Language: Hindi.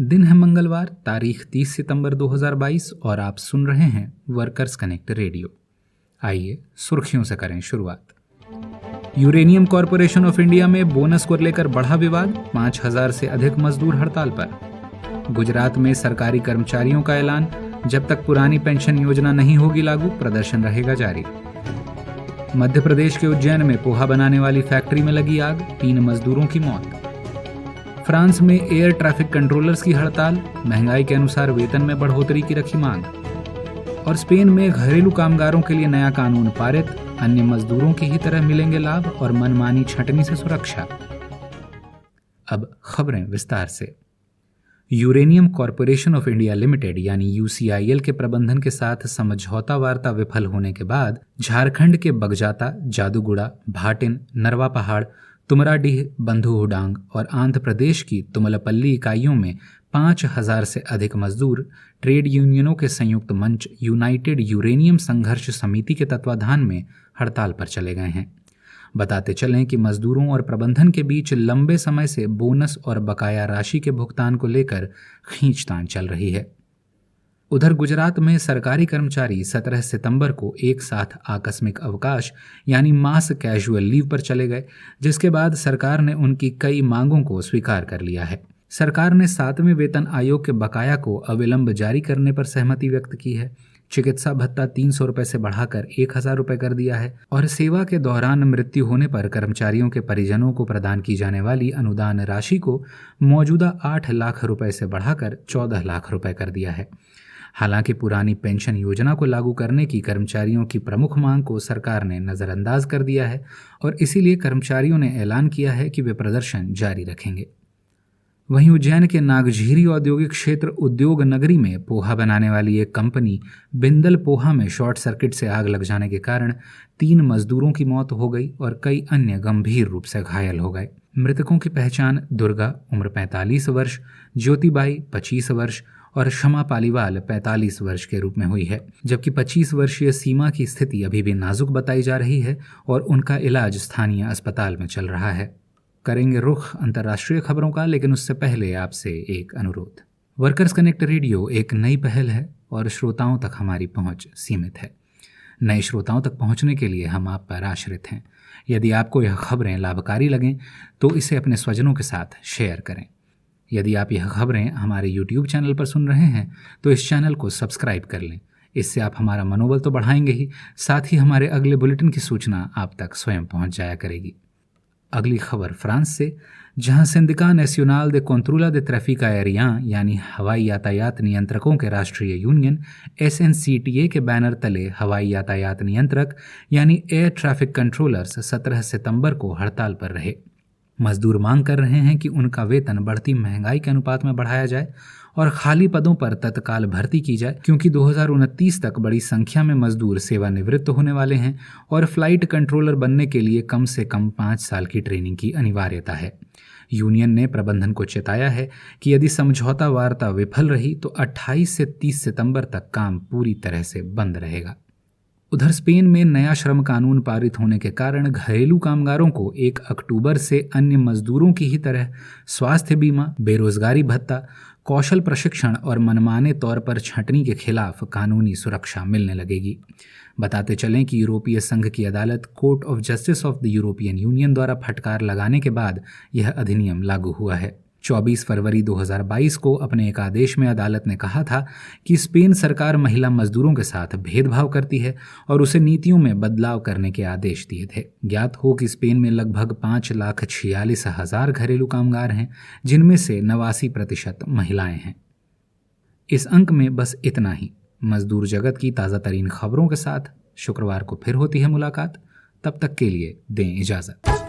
दिन है मंगलवार, तारीख 30 सितंबर 2022 और आप सुन रहे हैं वर्कर्स कनेक्ट रेडियो। आइए सुर्खियों से करें शुरुआत। यूरेनियम कॉरपोरेशन ऑफ इंडिया में बोनस को लेकर बढ़ा विवाद, 5000 से अधिक मजदूर हड़ताल पर। गुजरात में सरकारी कर्मचारियों का ऐलान, जब तक पुरानी पेंशन योजना नहीं होगी लागू, प्रदर्शन रहेगा जारी। मध्य प्रदेश के उज्जैन में पोहा बनाने वाली फैक्ट्री में लगी आग, 3 मजदूरों की मौत। फ्रांस में एयर ट्रैफिक कंट्रोलर्स की हड़ताल, महंगाई के अनुसार वेतन में बढ़ोतरी की रखी मांग। और स्पेन में घरेलू कामगारों के लिए नया कानून पारित, अन्य मजदूरों की ही तरह मिलेंगे लाभ और मनमानी छंटनी से सुरक्षा। अब खबरें विस्तार से। Uranium corporation of India limited यानी यूसीआईएल के प्रबंधन के साथ समझौता वार्ता विफल होने के बाद झारखंड के बगजाता, जादूगुड़ा, भाटिन, नरवा पहाड़, तुमराडीह, बंधुहुडांग और आंध्र प्रदेश की तुमलपल्ली इकाइयों में 5000 से अधिक मजदूर ट्रेड यूनियनों के संयुक्त मंच यूनाइटेड यूरेनियम संघर्ष समिति के तत्वाधान में हड़ताल पर चले गए हैं। बताते चलें कि मजदूरों और प्रबंधन के बीच लंबे समय से बोनस और बकाया राशि के भुगतान को लेकर खींचतान चल रही है। उधर गुजरात में सरकारी कर्मचारी 17 सितंबर को एक साथ आकस्मिक अवकाश यानी मास कैजुअल लीव पर चले गए, जिसके बाद सरकार ने उनकी कई मांगों को स्वीकार कर लिया है। सरकार ने 7वें वेतन आयोग के बकाया को अविलंब जारी करने पर सहमति व्यक्त की है। चिकित्सा भत्ता 300 रुपये से बढ़ाकर 1000 रुपये कर दिया है और सेवा के दौरान मृत्यु होने पर कर्मचारियों के परिजनों को प्रदान की जाने वाली अनुदान राशि को मौजूदा 8 लाख रुपये से बढ़ाकर 14 लाख रुपये कर दिया है। हालांकि पुरानी पेंशन योजना को लागू करने की कर्मचारियों की प्रमुख मांग को सरकार ने नज़रअंदाज कर दिया है और इसीलिए कर्मचारियों ने ऐलान किया है कि वे प्रदर्शन जारी रखेंगे। वहीं उज्जैन के नागझीरी औद्योगिक क्षेत्र उद्योग नगरी में पोहा बनाने वाली एक कंपनी बिंदल पोहा में शॉर्ट सर्किट से आग लग जाने के कारण 3 मजदूरों की मौत हो गई और कई अन्य गंभीर रूप से घायल हो गए। मृतकों की पहचान दुर्गा उम्र 45 वर्ष, ज्योतिबाई 25 वर्ष और क्षमा पालीवाल 45 वर्ष के रूप में हुई है, जबकि 25 वर्षीय सीमा की स्थिति अभी भी नाजुक बताई जा रही है और उनका इलाज स्थानीय अस्पताल में चल रहा है। करेंगे रुख अंतर्राष्ट्रीय खबरों का, लेकिन उससे पहले आपसे एक अनुरोध। वर्कर्स कनेक्ट रेडियो एक नई पहल है और श्रोताओं तक हमारी पहुंच सीमित है। नए श्रोताओं तक पहुंचने के लिए हम आप पर आश्रित हैं। यदि आपको यह खबरें लाभकारी लगें तो इसे अपने स्वजनों के साथ शेयर करें। यदि आप यह खबरें हमारे YouTube चैनल पर सुन रहे हैं तो इस चैनल को सब्सक्राइब कर लें। इससे आप हमारा मनोबल तो बढ़ाएंगे ही, साथ ही हमारे अगले बुलेटिन की सूचना आप तक स्वयं पहुंच जाया करेगी। अगली खबर फ्रांस से, जहां सिंडिका नेशनल दे कंट्रोलर दे ट्रैफिक एरिया यानी हवाई यातायात नियंत्रकों के राष्ट्रीय यूनियन SNCTA के बैनर तले हवाई यातायात नियंत्रक यानी एयर ट्रैफिक कंट्रोलर्स 17 सितंबर को हड़ताल पर रहे। मजदूर मांग कर रहे हैं कि उनका वेतन बढ़ती महंगाई के अनुपात में बढ़ाया जाए और खाली पदों पर तत्काल भर्ती की जाए, क्योंकि 2029 तक बड़ी संख्या में मजदूर सेवानिवृत्त होने वाले हैं और फ्लाइट कंट्रोलर बनने के लिए कम से कम 5 साल की ट्रेनिंग की अनिवार्यता है। यूनियन ने प्रबंधन को चेताया है कि यदि समझौता वार्ता विफल रही तो 28 से 30 सितंबर तक काम पूरी तरह से बंद रहेगा। उधर स्पेन में नया श्रम कानून पारित होने के कारण घरेलू कामगारों को 1 अक्टूबर से अन्य मजदूरों की ही तरह स्वास्थ्य बीमा, बेरोजगारी भत्ता, कौशल प्रशिक्षण और मनमाने तौर पर छंटनी के खिलाफ कानूनी सुरक्षा मिलने लगेगी। बताते चलें कि यूरोपीय संघ की अदालत court of justice of the European union द्वारा फटकार लगाने के बाद यह अधिनियम लागू हुआ है। 24 फरवरी 2022 को अपने एक आदेश में अदालत ने कहा था कि स्पेन सरकार महिला मजदूरों के साथ भेदभाव करती है और उसे नीतियों में बदलाव करने के आदेश दिए थे। ज्ञात हो कि स्पेन में लगभग 5,46,000 घरेलू कामगार हैं, जिनमें से 89% महिलाएं हैं। इस अंक में बस इतना ही। मजदूर जगत की ताज़ा तरीन खबरों के साथ शुक्रवार को फिर होती है मुलाकात। तब तक के लिए दें इजाज़त।